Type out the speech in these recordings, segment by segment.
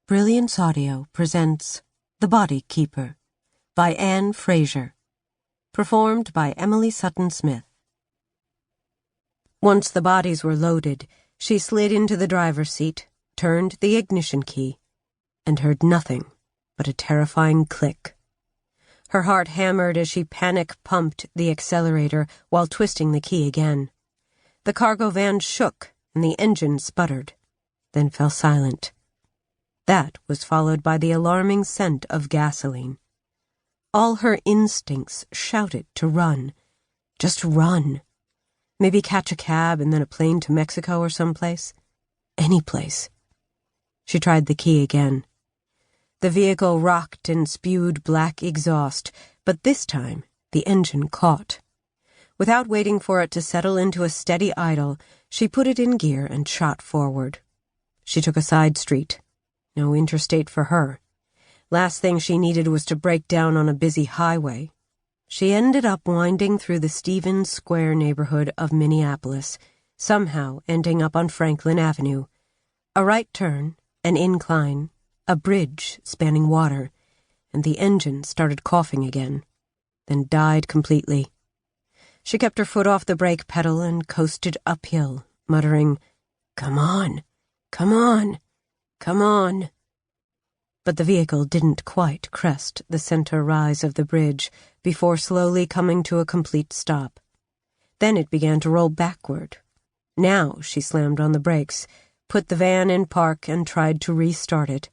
Brilliance Audio presents The Body Keeper by Anne Frasier, performed by Emily Sutton Smith. Once the bodies were loaded, she slid into the driver's seat, turned the ignition key, and heard nothing but a terrifying click. Her heart hammered as she panic-pumped the accelerator while twisting the key again. The cargo van shook and the engine sputtered, then fell silent. That was followed by the alarming scent of gasoline. All her instincts shouted to run. Just run. Maybe catch a cab and then a plane to Mexico or someplace. Any place. She tried the key again. The vehicle rocked and spewed black exhaust, but this time the engine caught. Without waiting for it to settle into a steady idle, she put it in gear and shot forward. She took a side street. No interstate for her. Last thing she needed was to break down on a busy highway. She ended up winding through the Stevens Square neighborhood of Minneapolis, somehow ending up on Franklin Avenue. A right turn, an incline, a bridge spanning water, and the engine started coughing again, then died completely. She kept her foot off the brake pedal and coasted uphill, muttering, "Come on, come on. Come on." But the vehicle didn't quite crest the center rise of the bridge before slowly coming to a complete stop. Then it began to roll backward. Now she slammed on the brakes, put the van in park, and tried to restart it.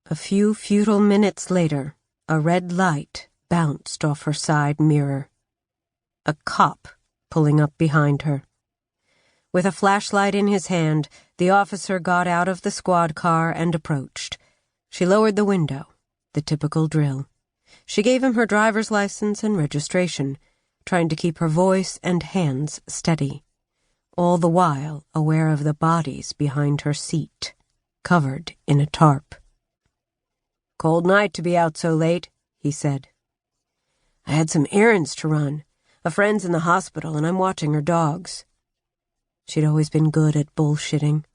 A few futile minutes later, a red light bounced off her side mirror. A cop pulling up behind her. With a flashlight in his hand, the officer got out of the squad car and approached. She lowered the window, the typical drill. She gave him her driver's license and registration, trying to keep her voice and hands steady, all the while aware of the bodies behind her seat, covered in a tarp. "Cold night to be out so late," he said. "I had some errands to run. A friend's in the hospital and I'm watching her dogs." She'd always been good at bullshitting,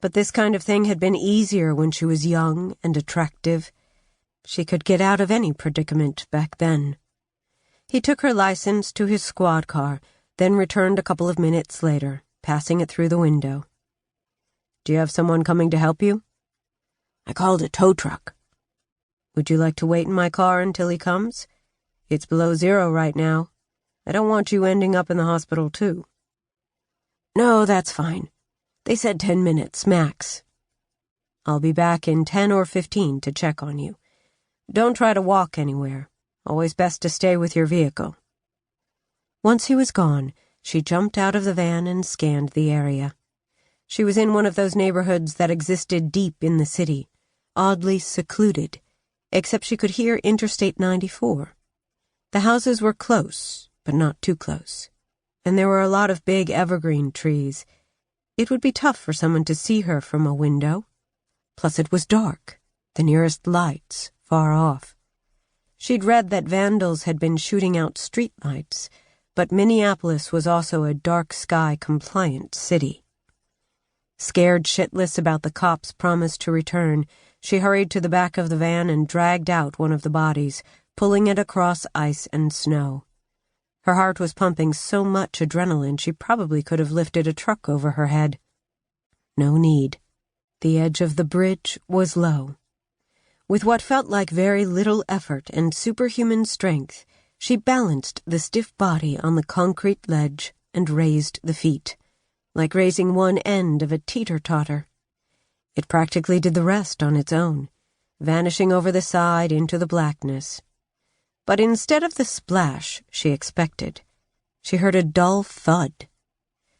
but this kind of thing had been easier when she was young and attractive. She could get out of any predicament back then. He took her license to his squad car, then returned a couple of minutes later, passing it through the window. "Do you have someone coming to help you?" "I called a tow truck." "Would you like to wait in my car until he comes? It's below zero right now. I don't want you ending up in the hospital, too." "No, that's fine. They said 10 minutes, max." "I'll be back in 10 or 15 to check on you. Don't try to walk anywhere. Always best to stay with your vehicle." Once he was gone, she jumped out of the van and scanned the area. She was in one of those neighborhoods that existed deep in the city, oddly secluded, except she could hear Interstate 94. The houses were close, but not too close, and there were a lot of big evergreen trees. It would be tough for someone to see her from a window. Plus it was dark, the nearest lights far off. She'd read that vandals had been shooting out streetlights, but Minneapolis was also a dark sky-compliant city. Scared shitless about the cops' promise to return, she hurried to the back of the van and dragged out one of the bodies, pulling it across ice and snow. Her heart was pumping so much adrenaline she probably could have lifted a truck over her head. No need. The edge of the bridge was low. With what felt like very little effort and superhuman strength, she balanced the stiff body on the concrete ledge and raised the feet, like raising one end of a teeter-totter. It practically did the rest on its own, vanishing over the side into the blackness. But instead of the splash she expected, she heard a dull thud.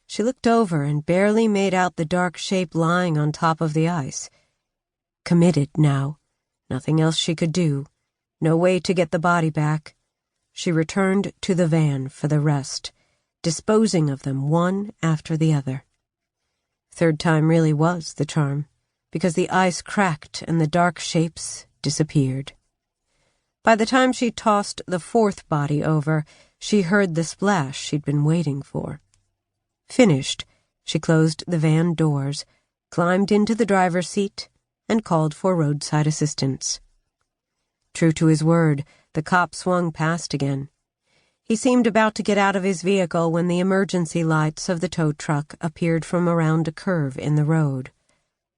She looked over and barely made out the dark shape lying on top of the ice. Committed now. Nothing else she could do. No way to get the body back. She returned to the van for the rest, disposing of them one after the other. Third time really was the charm, because the ice cracked and the dark shapes disappeared. By the time she tossed the fourth body over, she heard the splash she'd been waiting for. Finished, she closed the van doors, climbed into the driver's seat, and called for roadside assistance. True to his word, the cop swung past again. He seemed about to get out of his vehicle when the emergency lights of the tow truck appeared from around a curve in the road.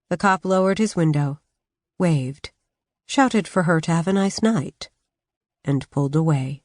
The cop lowered his window, waved, shouted for her to have a nice night, and pulled away.